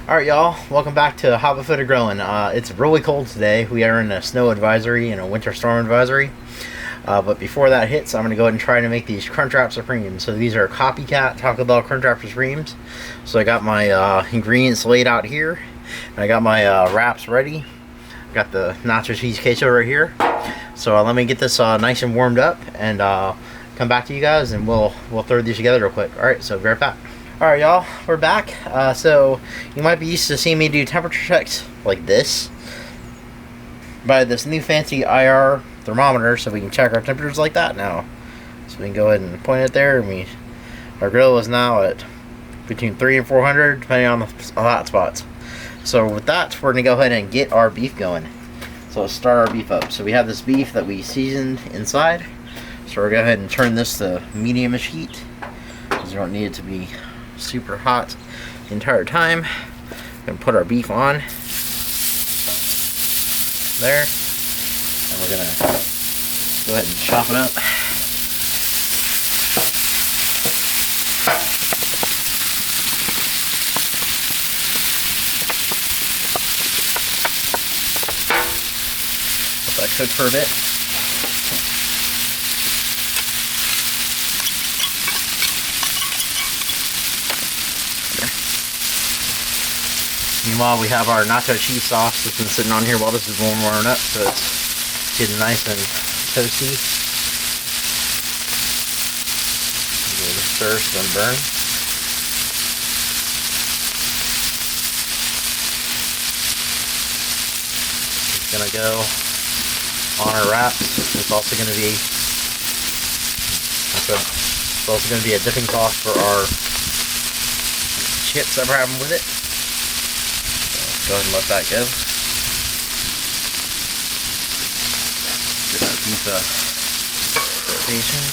Alright y'all, welcome back to Hobbit Footed Grillin. It's really cold today. We are in a snow advisory and a winter storm advisory. But before that hits, I'm going to go ahead and try to make these Crunchwrap Supreme. So these are copycat Taco Bell Crunchwrap Supremes. So I got my ingredients laid out here. And I got my wraps ready. I got the nacho cheese queso right here. So let me get this nice and warmed up and come back to you guys and we'll throw these together real quick. Alright, so be right back. Alright y'all, we're back. So you might be used to seeing me do temperature checks like this by this new fancy IR thermometer, so we can check our temperatures like that now. So we can go ahead and point it there, and our grill is now at between 300 and 400 depending on the hot spots. So with that, we're going to go ahead and get our beef going. So let's start our beef up. So we have this beef that we seasoned inside. So we're going to go ahead and turn this to medium-ish heat, because we don't need it to be super hot the entire time. We're going to put our beef on there, and we're going to go ahead and chop it up. Let that cook for a bit. Meanwhile, we have our nacho cheese sauce that's been sitting on here while this is warming up, so it's getting nice and toasty. Give it a stir so it doesn't burn. It's gonna go on our wraps. It's also gonna be a dipping sauce for our chips that we're having with it. Go ahead and let that go. Get that beef rotation.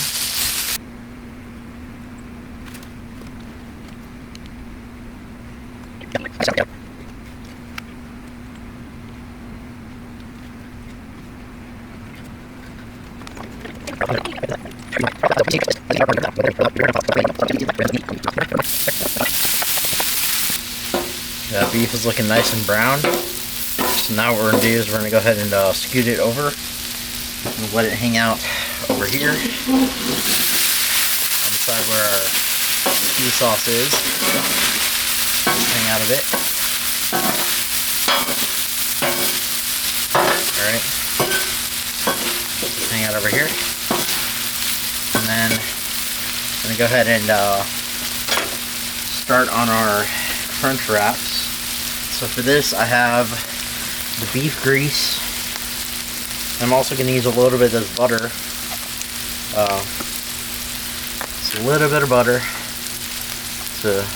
That beef is looking nice and brown. So now what we're going to do is we're going to go ahead and scoot it over and let it hang out over here on the side where our cheese sauce is. Hang out a bit. Alright. Hang out over here. And then I'm going to go ahead and start on our Crunchwraps. So for this, I have the beef grease. I'm also going to use a little bit of this butter. It's a little bit of butter to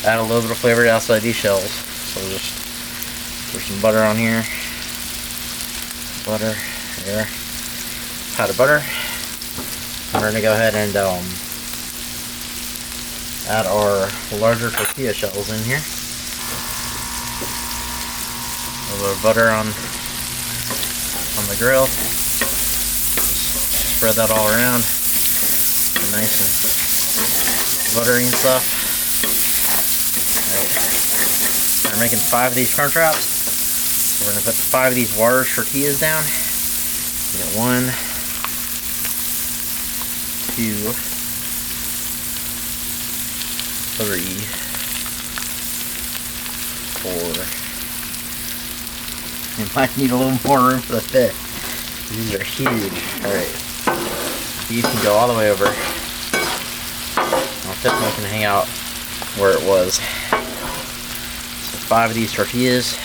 add a little bit of flavor outside these shells. So just put some butter on here. Butter here. Pat of butter. And we're going to go ahead and add our larger tortilla shells in here. A little butter on the grill. Just spread that all around. Nice and buttery and stuff. Alright. We're making 5 of these Crunchwraps. We're going to put 5 of these large tortillas down. We got 1, 2, 3, 4. You might need a little more room for the fit. These are huge. Alright. These can go all the way over. I'll fit one can hang out where it was. So 5 of these tortillas.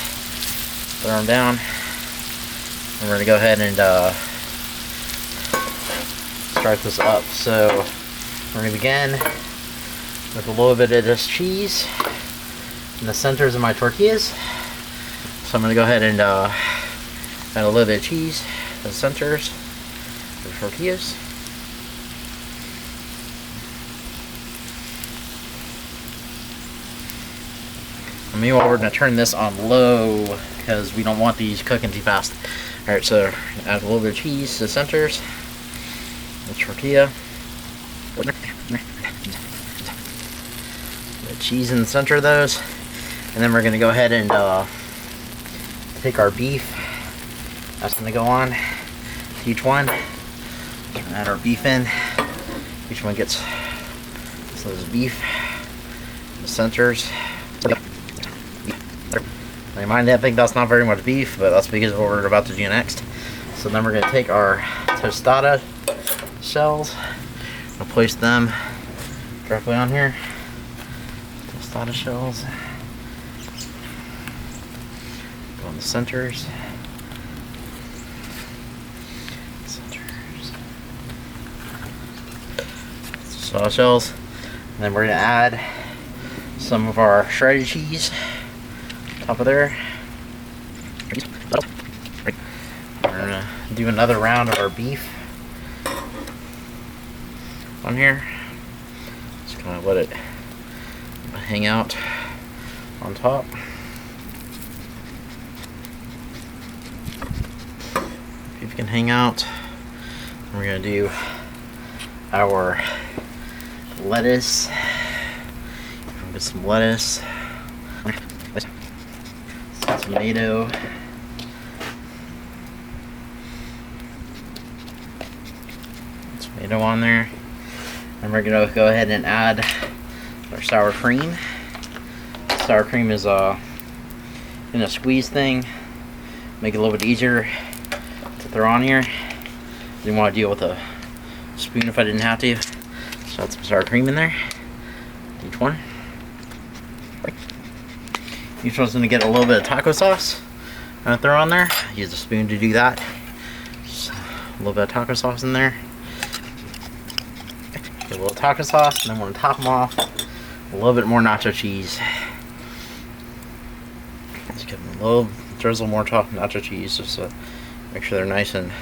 Throw them down. And we're going to go ahead and start this up. So we're going to begin with a little bit of this cheese in the centers of my tortillas. So I'm going to go ahead and add a little bit of cheese to the centers of the tortillas. And meanwhile, we're going to turn this on low because we don't want these cooking too fast. Alright, so add a little bit of cheese to the centers. The tortilla. The cheese in the center of those. And then we're gonna go ahead and take our beef. That's gonna go on to each one. Add our beef in. Each one gets some of this beef. The centers. You might think that's not very much beef, but that's because of what we're about to do next. So then we're gonna take our tostada shells. We'll place them directly on here. Tostada shells. Go on the centers. Tostada shells. And then we're gonna add some of our shredded cheese. Top of there. We're gonna do another round of our beef on here. Just kind of let it hang out on top. Beef can hang out. We're gonna do our lettuce. Get some lettuce. Some tomato. Tomato on there. And we're gonna go ahead and add our sour cream. Sour cream is in a squeeze thing. Make it a little bit easier to throw on here. Didn't want to deal with a spoon if I didn't have to. So add some sour cream in there. Each one. Each one's gonna get a little bit of taco sauce. I'm gonna throw on there. Use a spoon to do that. Just a little bit of taco sauce in there. Get a little taco sauce, and then we're gonna top them off with a little bit more nacho cheese. Just give them a little drizzle more nacho cheese, just to make sure they're nice and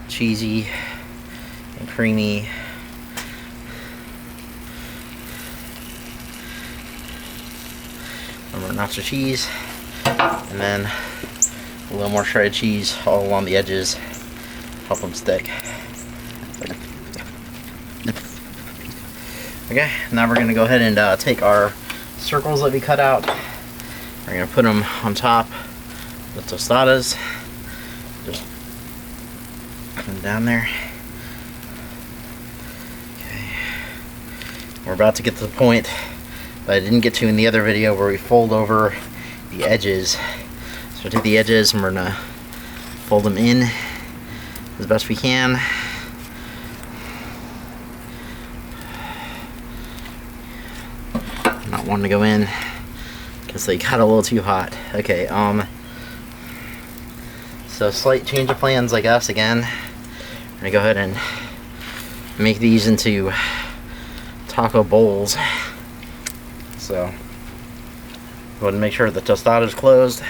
cheesy and creamy. More nacho cheese, and then a little more shredded cheese all along the edges, help them stick. Okay, now we're going to go ahead and take our circles that we cut out. We're going to put them on top of the tostadas. Just put them down there. Okay. We're about to get to the point that I didn't get to in the other video where we fold over the edges. So take the edges and we're going to fold them in as best we can. Not wanting to go in because they got a little too hot. Okay, so slight change of plans, I guess. Again, I'm gonna go ahead and make these into taco bowls. So go ahead and make sure the tostada is closed.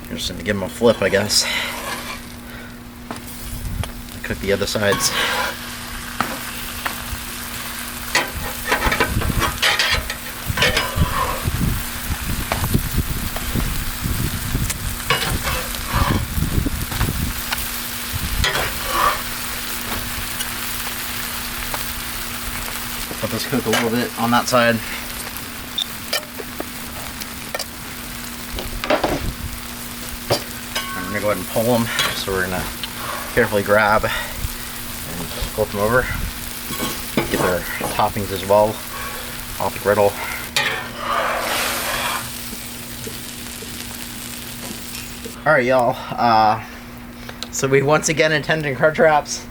I'm just gonna give them a flip, I guess. Cook the other sides. Let this cook a little bit on that side. I'm going to go ahead and pull them, so we're going to carefully grab and flip them over. Get their toppings as well off the griddle. Alright y'all, so we once again attended Crunchwraps.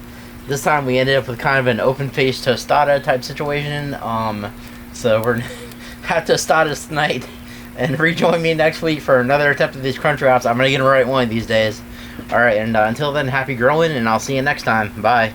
This time we ended up with kind of an open-faced tostada type situation. So we're gonna have tostadas tonight, and rejoin me next week for another attempt at these Crunchwraps. I'm gonna get them right one of these days. Alright, and until then, happy growing, and I'll see you next time. Bye.